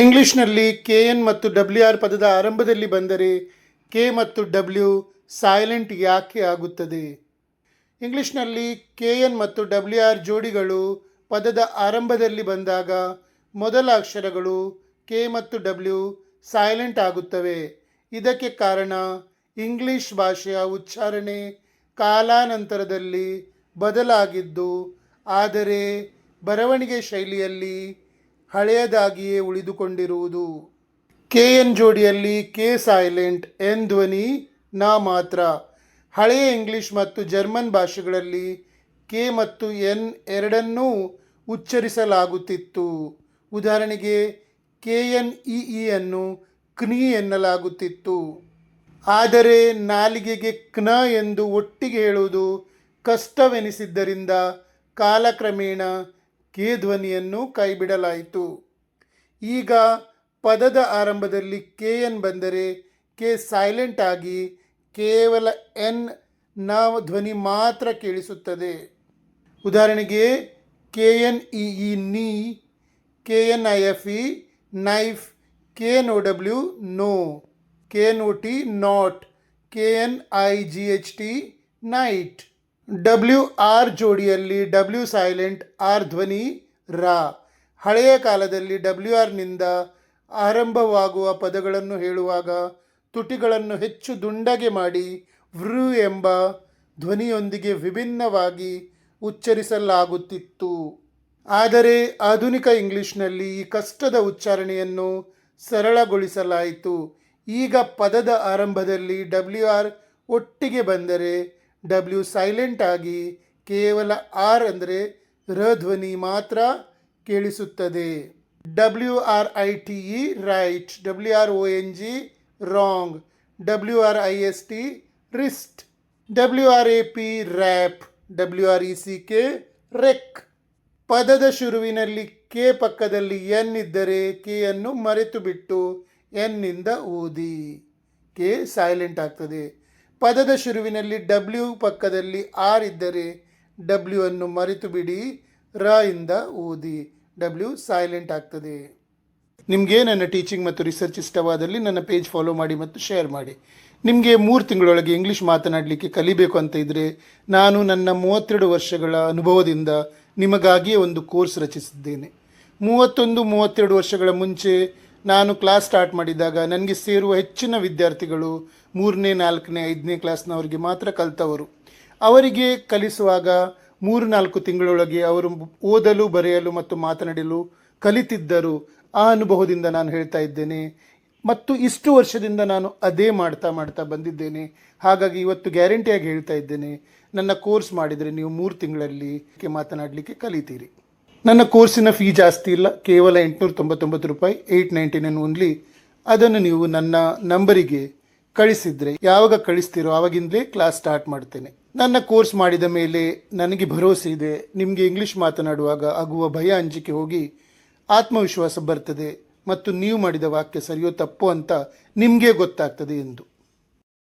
ಇಂಗ್ಲಿಷ್ನಲ್ಲಿ KN ಮತ್ತು WR ಪದದ ಆರಂಭದಲ್ಲಿ ಬಂದರೆ ಕೆ ಮತ್ತು W ಸೈಲೆಂಟ್ ಯಾಕೆ ಆಗುತ್ತದೆ? ಇಂಗ್ಲಿಷ್ನಲ್ಲಿ KN ಮತ್ತು WR ಜೋಡಿಗಳು ಪದದ ಆರಂಭದಲ್ಲಿ ಬಂದಾಗ ಮೊದಲ ಅಕ್ಷರಗಳು ಕೆ ಮತ್ತು W ಸೈಲೆಂಟ್ ಆಗುತ್ತವೆ. ಇದಕ್ಕೆ ಕಾರಣ ಇಂಗ್ಲಿಷ್ ಭಾಷೆಯ ಉಚ್ಚಾರಣೆ ಕಾಲಾನಂತರದಲ್ಲಿ ಬದಲಾಗಿದ್ದು, ಆದರೆ ಬರವಣಿಗೆ ಶೈಲಿಯಲ್ಲಿ ಹಳೆಯದಾಗಿಯೇ ಉಳಿದುಕೊಂಡಿರುವುದು. KN ಜೋಡಿಯಲ್ಲಿ ಕೆ ಸೈಲೆಂಟ್, ಎನ್ ಧ್ವನಿ, ನ ಮಾತ್ರ. ಹಳೆಯ ಇಂಗ್ಲಿಷ್ ಮತ್ತು ಜರ್ಮನ್ ಭಾಷೆಗಳಲ್ಲಿ ಕೆ ಮತ್ತು ಎನ್ ಎರಡನ್ನೂ ಉಚ್ಚರಿಸಲಾಗುತ್ತಿತ್ತು. ಉದಾಹರಣೆಗೆ KNEE ಅನ್ನು ಕ್ನಿ ಎನ್ನಲಾಗುತ್ತಿತ್ತು. ಆದರೆ ನಾಲಿಗೆಗೆ ಕ್ನ ಎಂದು ಒಟ್ಟಿಗೆ ಹೇಳುವುದು ಕಷ್ಟವೆನಿಸಿದ್ದರಿಂದ ಕಾಲಕ್ರಮೇಣ ಕೆ ಧ್ವನಿಯನ್ನು ಕೈಬಿಡಲಾಯಿತು. ಈಗ ಪದದ ಆರಂಭದಲ್ಲಿ KN ಬಂದರೆ ಕೆ ಸೈಲೆಂಟ್ ಆಗಿ ಕೇವಲ ಎನ್ ನ ಧ್ವನಿ ಮಾತ್ರ ಕೇಳಿಸುತ್ತದೆ. ಉದಾಹರಣೆಗೆ KNEE knee, KNIFE knife, KNOW know, KNOT knot, KNIGHT knight. WR ಜೋಡಿಯಲ್ಲಿ W ಸೈಲೆಂಟ್, R ಧ್ವನಿ, ರಾ. ಹಳೆಯ ಕಾಲದಲ್ಲಿ WRನಿಂದ ಆರಂಭವಾಗುವ ಪದಗಳನ್ನು ಹೇಳುವಾಗ ತುಟಿಗಳನ್ನು ಹೆಚ್ಚು ದುಂಡಗೆ ಮಾಡಿ ವೃ ಎಂಬ ಧ್ವನಿಯೊಂದಿಗೆ ವಿಭಿನ್ನವಾಗಿ ಉಚ್ಚರಿಸಲಾಗುತ್ತಿತ್ತು. ಆದರೆ ಆಧುನಿಕ ಇಂಗ್ಲಿಷ್ನಲ್ಲಿ ಈ ಕಷ್ಟದ ಉಚ್ಚಾರಣೆಯನ್ನು ಸರಳಗೊಳಿಸಲಾಯಿತು. ಈಗ ಪದದ ಆರಂಭದಲ್ಲಿ WR ಒಟ್ಟಿಗೆ ಬಂದರೆ W ಸೈಲೆಂಟ್ ಆಗಿ ಕೇವಲ R ಅಂದರೆ ರ ಧ್ವನಿ ಮಾತ್ರ ಕೇಳಿಸುತ್ತದೆ. WRITE write, WRONG wrong, WRIST wrist, WRAP wrap, WRECK wreck. ಪದದ ಶುರುವಿನಲ್ಲಿ ಕೆ ಪಕ್ಕದಲ್ಲಿ ಎನ್ ಇದ್ದರೆ ಕೆ ಅನ್ನು ಮರೆತು ಬಿಟ್ಟು ಎನ್ ನಿಂದ ಓದಿ, ಕೆ ಸೈಲೆಂಟ್ ಆಗ್ತದೆ. ಪದದ ಶುರುವಿನಲ್ಲಿ W ಪಕ್ಕದಲ್ಲಿ R ಇದ್ದರೆ W ಅನ್ನು ಮರೆತು ಬಿಡಿ, ರ ಇಂದ ಓದಿ, W ಸೈಲೆಂಟ್ ಆಗ್ತದೆ. ನಿಮಗೆ ನನ್ನ ಟೀಚಿಂಗ್ ಮತ್ತು ರಿಸರ್ಚ್ ಇಷ್ಟವಾದಲ್ಲಿ ನನ್ನ ಪೇಜ್ ಫಾಲೋ ಮಾಡಿ ಮತ್ತು ಶೇರ್ ಮಾಡಿ. ನಿಮಗೆ 3 ತಿಂಗಳೊಳಗೆ ಇಂಗ್ಲೀಷ್ ಮಾತನಾಡಲಿಕ್ಕೆ ಕಲಿಬೇಕು ಅಂತ ಇದ್ದರೆ, ನಾನು ನನ್ನ 32 ವರ್ಷಗಳ ಅನುಭವದಿಂದ ನಿಮಗಾಗಿಯೇ ಒಂದು ಕೋರ್ಸ್ ರಚಿಸಿದ್ದೇನೆ. 32 ವರ್ಷಗಳ ಮುಂಚೆ ನಾನು ಕ್ಲಾಸ್ ಸ್ಟಾರ್ಟ್ ಮಾಡಿದಾಗ ನನಗೆ ಸೇರುವ ಹೆಚ್ಚಿನ ವಿದ್ಯಾರ್ಥಿಗಳು 3ನೇ 4ನೇ 5ನೇ ಕ್ಲಾಸ್ನವರಿಗೆ ಮಾತ್ರ ಕಲಿತವರು. ಅವರಿಗೆ ಕಲಿಸುವಾಗ 3-4 ತಿಂಗಳೊಳಗೆ ಅವರು ಓದಲು, ಬರೆಯಲು ಮತ್ತು ಮಾತನಾಡಲು ಕಲಿತಿದ್ದರು. ಆ ಅನುಭವದಿಂದ ನಾನು ಹೇಳ್ತಾ ಇದ್ದೇನೆ ಮತ್ತು ಇಷ್ಟು ವರ್ಷದಿಂದ ನಾನು ಅದೇ ಮಾಡ್ತಾ ಬಂದಿದ್ದೇನೆ. ಹಾಗಾಗಿ ಇವತ್ತು ಗ್ಯಾರಂಟಿಯಾಗಿ ಹೇಳ್ತಾ ಇದ್ದೇನೆ, ನನ್ನ ಕೋರ್ಸ್ ಮಾಡಿದರೆ ನೀವು 3 ತಿಂಗಳಲ್ಲಿ ಮಾತನಾಡಲಿಕ್ಕೆ ಕಲಿತೀರಿ. ನನ್ನ ಕೋರ್ಸಿನ ಫೀ ಜಾಸ್ತಿ ಇಲ್ಲ, ಕೇವಲ 899 ರೂಪಾಯಿ, 899 ಓನ್ಲಿ. ಅದನ್ನು ನೀವು ನನ್ನ ನಂಬರಿಗೆ ಕಳಿಸಿದರೆ, ಯಾವಾಗ ಕಳಿಸ್ತೀರೋ ಆವಾಗಿಂದಲೇ ಕ್ಲಾಸ್ ಸ್ಟಾರ್ಟ್ ಮಾಡ್ತೇನೆ. ನನ್ನ ಕೋರ್ಸ್ ಮಾಡಿದ ಮೇಲೆ ನನಗೆ ಭರವಸೆ ಇದೆ, ನಿಮಗೆ ಇಂಗ್ಲೀಷ್ ಮಾತನಾಡುವಾಗ ಆಗುವ ಭಯ ಅಂಜಿಕೆ ಹೋಗಿ ಆತ್ಮವಿಶ್ವಾಸ ಬರ್ತದೆ ಮತ್ತು ನೀವು ಮಾಡಿದ ವಾಕ್ಯ ಸರಿಯೋ ತಪ್ಪೋ ಅಂತ ನಿಮಗೆ ಗೊತ್ತಾಗ್ತದೆ ಎಂದು.